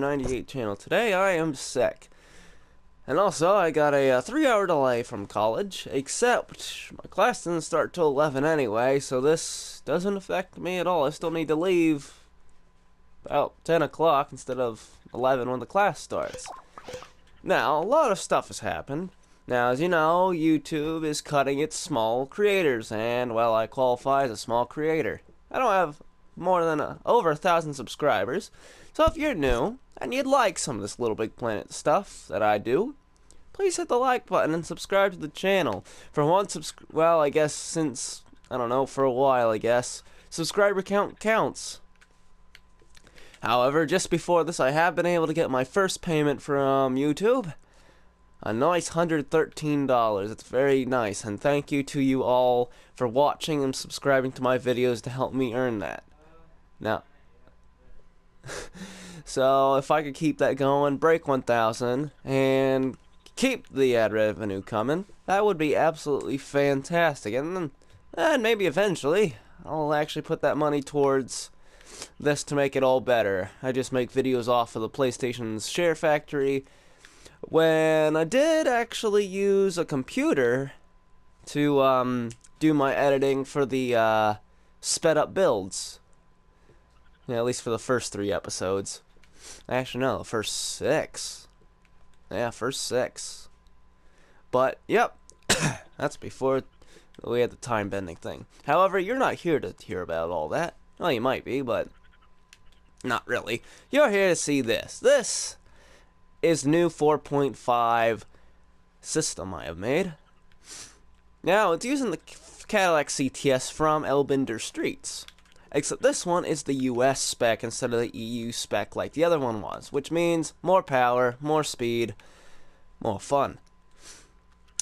Leander98 channel. Today I am sick. And also, I got a 3-hour delay from college, except my class didn't start till 11 anyway, so this doesn't affect me at all. I still need to leave about 10 o'clock instead of 11 when the class starts. Now, a lot of stuff has happened. Now, as you know, YouTube is cutting its small creators, and, well, I qualify as a small creator. I don't have more than over 1,000 subscribers, so if you're new and you'd like some of this Little Big Planet stuff that I do, please hit the like button and subscribe to the channel. For one well, I guess since, I don't know, for a while, I guess, subscriber count counts. However, just before this, I have been able to get my first payment from YouTube. A nice $113. It's very nice, and thank you to you all for watching and subscribing to my videos to help me earn that. Now, so if I could keep that going, break 1,000, and keep the ad revenue coming, that would be absolutely fantastic. And maybe eventually, I'll actually put that money towards this to make it all better. I just make videos off of the PlayStation's SHAREfactory, when I did actually use a computer to do my editing for the sped up builds. Yeah, at least for the first 3 episodes. Actually, no, the first 6. Yeah, first 6. But, yep, that's before we had the time bending thing. However, you're not here to hear about all that. Well, you might be, but not really. You're here to see this. This is new 4.5 system I have made. Now, it's using the Cadillac CTS from Leander Streets. Except this one is the US spec instead of the EU spec like the other one was, which means more power, more speed, more fun.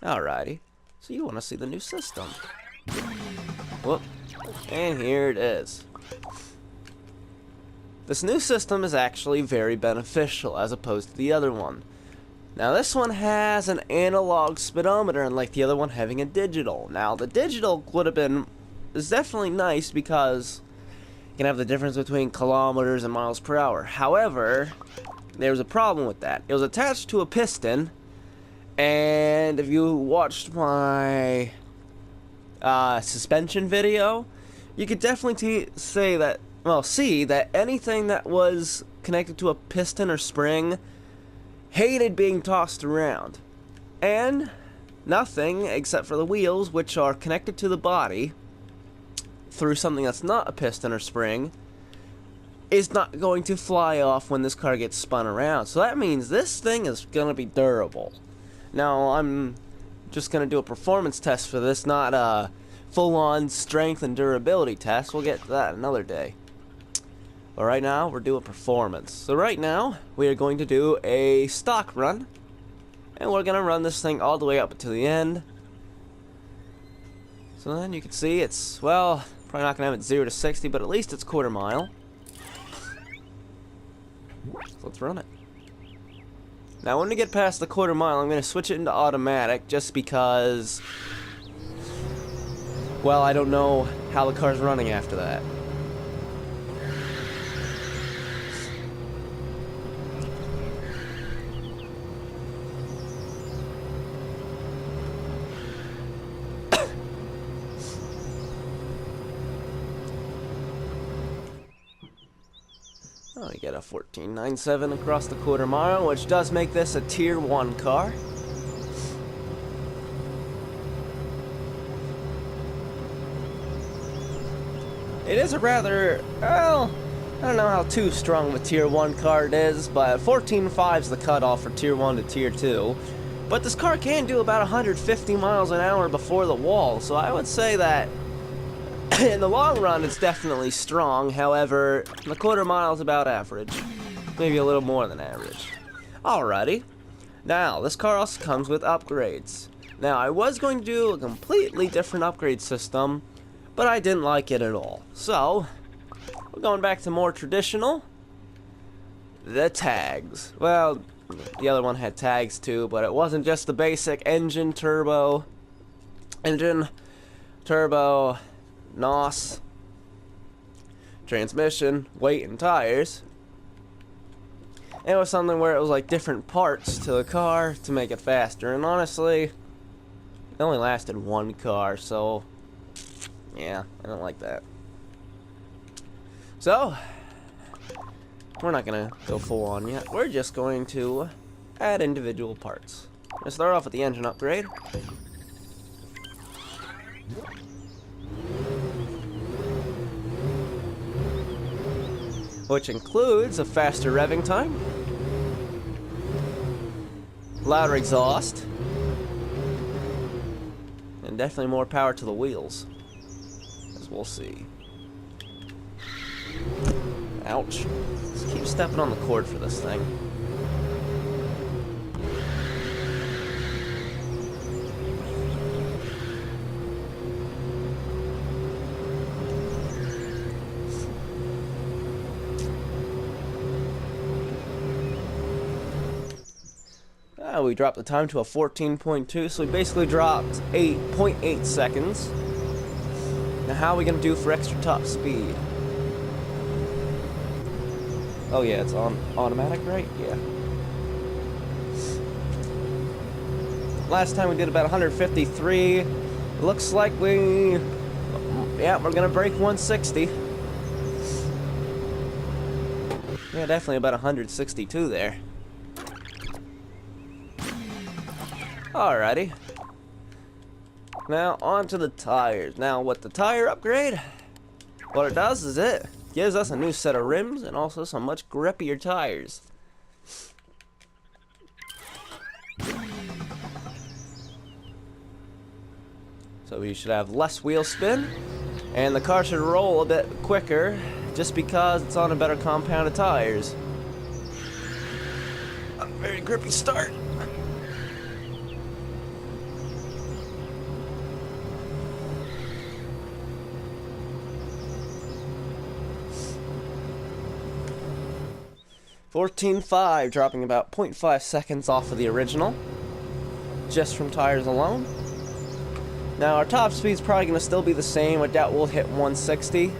Alrighty, so you want to see the new system. Whoop, and here it is. This new system is actually very beneficial as opposed to the other one. Now this one has an analog speedometer, unlike the other one having a digital. Now the digital is definitely nice because you can have the difference between kilometers and miles per hour. However, there's a problem with that. It was attached to a piston, and if you watched my suspension video, you could definitely see that anything that was connected to a piston or spring hated being tossed around. And nothing except for the wheels, which are connected to the body through something that's not a piston or spring, is not going to fly off when this car gets spun around. So that means this thing is going to be durable. Now, I'm just going to do a performance test for this, not a full-on strength and durability test. We'll get to that another day. But right now, we're doing performance. So right now, we are going to do a stock run, and we're going to run this thing all the way up to the end. So then you can see it's, well, probably not going to have it 0 to 60, but at least it's quarter mile. So let's run it. Now when we get past the quarter mile, I'm going to switch it into automatic just because, well, I don't know how the car's running after that. Oh, you get a 14.97 across the quarter mile, which does make this a Tier 1 car. It is a rather, well, I don't know how too strong of a Tier 1 car it is, but 14.5 is the cutoff for Tier 1 to Tier 2. But this car can do about 150 miles an hour before the wall, so I would say that in the long run, it's definitely strong. However, the quarter mile is about average. Maybe a little more than average. Alrighty. Now, this car also comes with upgrades. Now, I was going to do a completely different upgrade system, but I didn't like it at all. So, we're going back to more traditional. The tags. Well, the other one had tags too, but it wasn't just the basic engine, turbo, NOS, transmission, weight, and tires. It was something where it was like different parts to the car to make it faster, and honestly, it only lasted one car, so yeah, I don't like that. So, we're not gonna go full on yet. We're just going to add individual parts. Let's start off with the engine upgrade. Which includes a faster revving time, louder exhaust, and definitely more power to the wheels, as we'll see. Ouch. Let's keep stepping on the cord for this thing. We dropped the time to a 14.2, so we basically dropped 8.8 seconds. Now how are we going to do for extra top speed? Oh yeah, it's on automatic, right? Yeah. Last time we did about 153. Looks like we're gonna break 160. Yeah, definitely about 162 there. Alrighty. Now onto the tires. Now with the tire upgrade, what it does is it gives us a new set of rims and also some much grippier tires. So we should have less wheel spin, and the car should roll a bit quicker just because it's on a better compound of tires. A very grippy start. $14.5, dropping about 0.5 seconds off of the original, just from tires alone. Now our top speed's probably going to still be the same. I doubt we'll hit 160.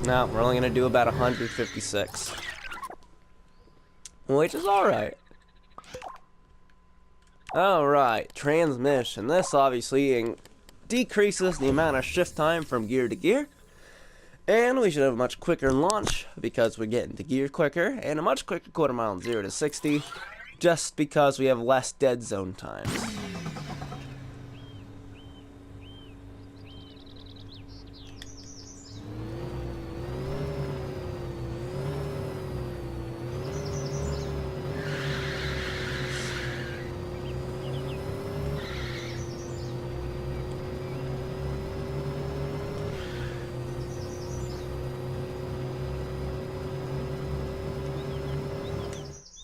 No, we're only going to do about 156. Which is alright. Alright, transmission. This obviously decreases the amount of shift time from gear to gear. And we should have a much quicker launch because we're getting to gear quicker. And a much quicker quarter mile in 0 to 60 just because we have less dead zone times.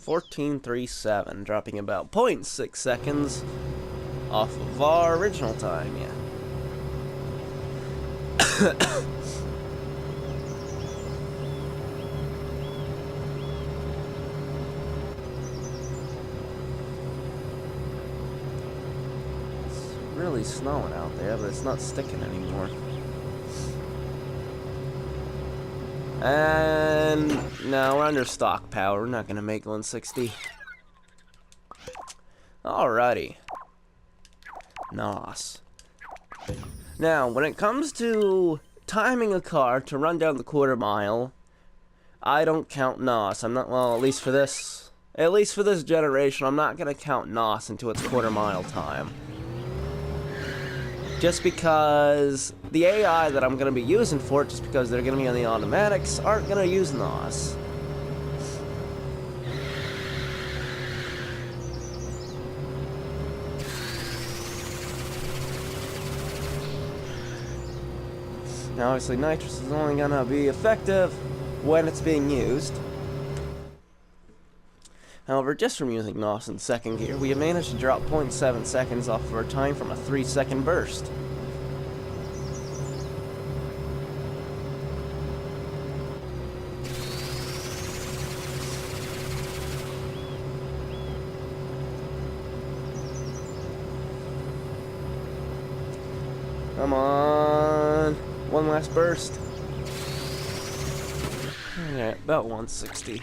$14.37, dropping about 0.6 seconds off of our original time, yeah. It's really snowing out there, but it's not sticking anymore. And no, we're under stock power. We're not gonna make 160. Alrighty. NOS. Now, when it comes to timing a car to run down the quarter mile, I don't count NOS. I'm not, well, at least for this generation, I'm not gonna count NOS into its quarter mile time. Just because the AI that I'm going to be using for it, just because they're going to be on the automatics, aren't going to use NOS. Now obviously nitrous is only going to be effective when it's being used. However, just from using NOS in second gear, we have managed to drop 0.7 seconds off of our time from a 3-second burst. Come on. One last burst. Alright, about 160.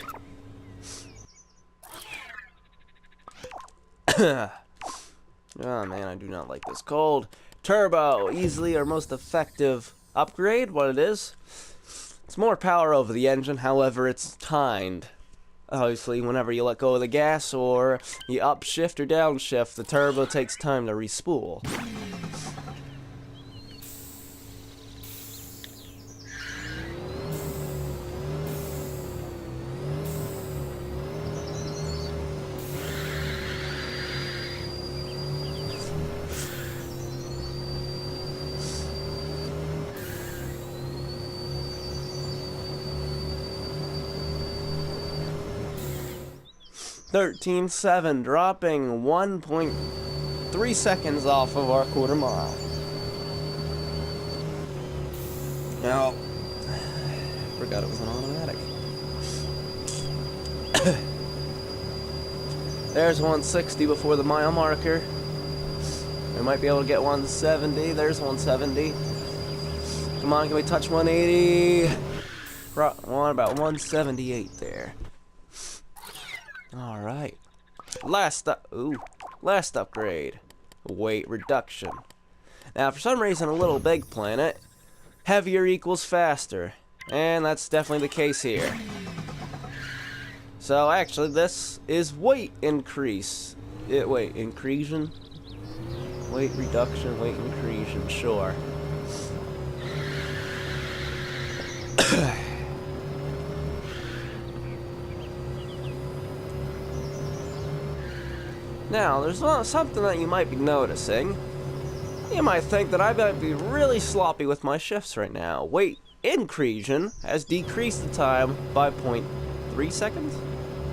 Oh man, I do not like this cold. Turbo, easily our most effective upgrade. What it is, it's more power over the engine, however it's timed. Obviously, whenever you let go of the gas or you upshift or downshift, the turbo takes time to respool. $13.7, dropping 1.3 seconds off of our quarter mile. Now, forgot it was an automatic. There's 160 before the mile marker. We might be able to get 170. There's 170. Come on, can we touch 180? On about 178 there. Alright. Last upgrade. Weight reduction. Now, for some reason, a little big planet, heavier equals faster. And that's definitely the case here. So, actually, this is weight increase. Weight increasion? Weight reduction, weight increasion, sure. Now, there's something that you might be noticing. You might think that I might be really sloppy with my shifts right now. Weight increasion has decreased the time by 0.3 seconds?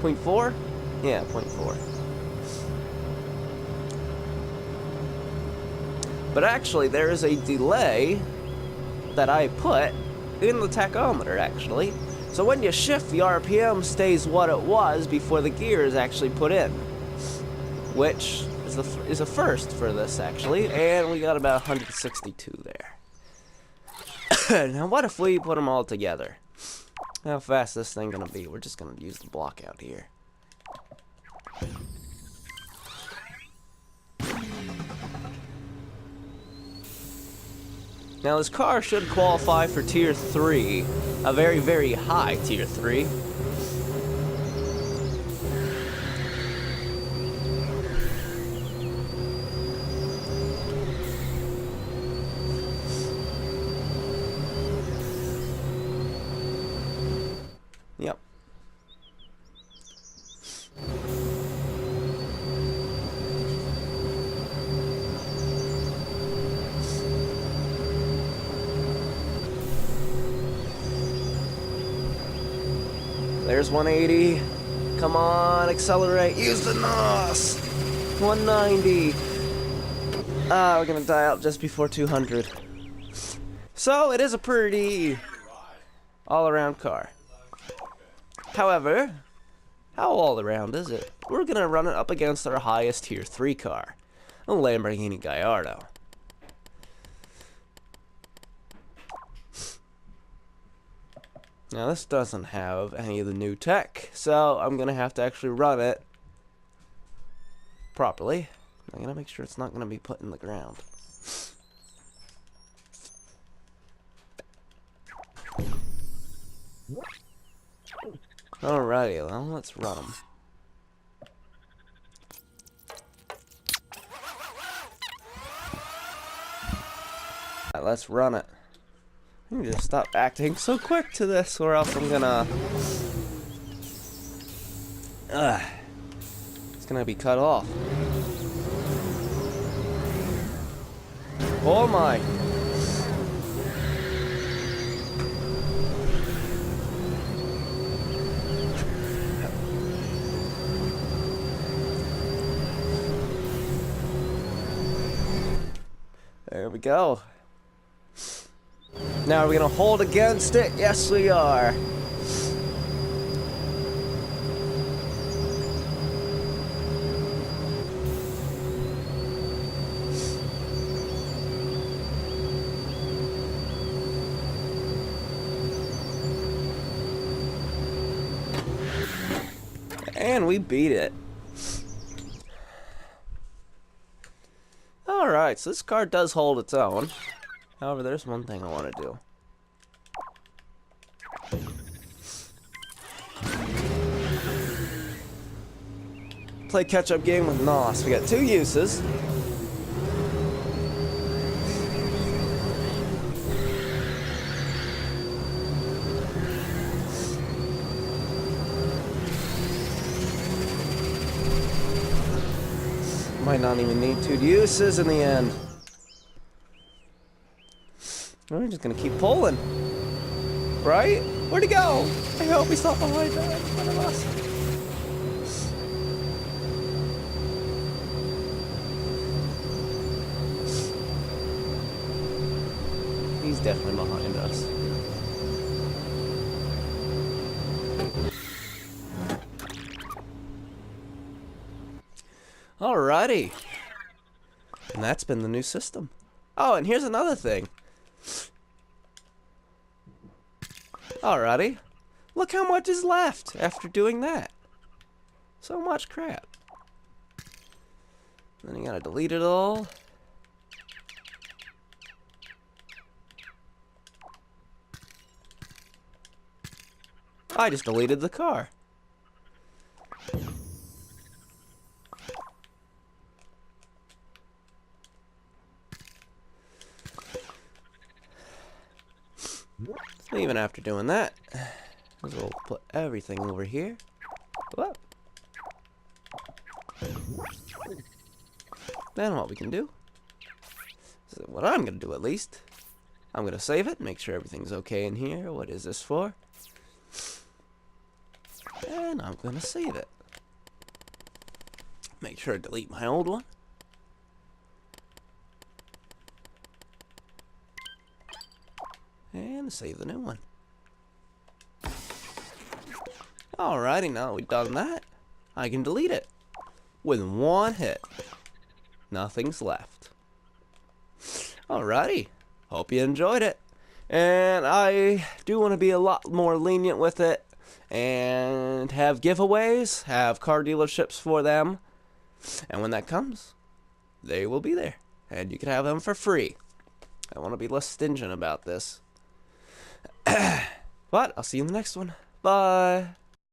0.4? Yeah, 0.4. But actually, there is a delay that I put in the tachometer, actually. So when you shift, the RPM stays what it was before the gear is actually put in. Which is a first for this, actually, and we got about 162 there. Now, what if we put them all together? How fast is this thing gonna be? We're just gonna use the block out here. Now, this car should qualify for Tier 3, a very, very high Tier 3. Yep. There's 180. Come on, accelerate. Use the NOS. 190. We're gonna die out just before 200. So it is a pretty all-around car. However, how all-around is it? We're gonna run it up against our highest Tier 3 car, a Lamborghini Gallardo. Now this doesn't have any of the new tech, so I'm gonna have to actually run it properly. I'm gonna make sure it's not gonna be put in the ground. Alrighty, well, let's run them. Let's run it. I need to stop acting so quick to this, or else I'm gonna... it's gonna be cut off. Oh my! There we go. Now, are we gonna hold against it? Yes, we are. And we beat it. Alright, so this car does hold its own. However, there's one thing I want to do. Play catch-up game with NOS. We got 2 uses. Might not even need 2 uses in the end. We're just gonna keep pulling. Right? Where'd he go? I hope he's not behind us. In front of us. He's definitely behind us. Alrighty. And that's been the new system. Oh, and here's another thing. Alrighty. Look how much is left after doing that. So much crap. Then you gotta delete it all. I just deleted the car. Even after doing that, we'll put everything over here. Whoa. Then what we can do, so what I'm going to do at least, I'm going to save it, make sure everything's okay in here. What is this for? And I'm going to save it. Make sure to delete my old one. And save the new one. Alrighty, now that we've done that, I can delete it. With one hit. Nothing's left. Alrighty. Hope you enjoyed it. And I do want to be a lot more lenient with it. And have giveaways, have car dealerships for them. And when that comes, they will be there. And you can have them for free. I want to be less stingent about this. But I'll see you in the next one. Bye.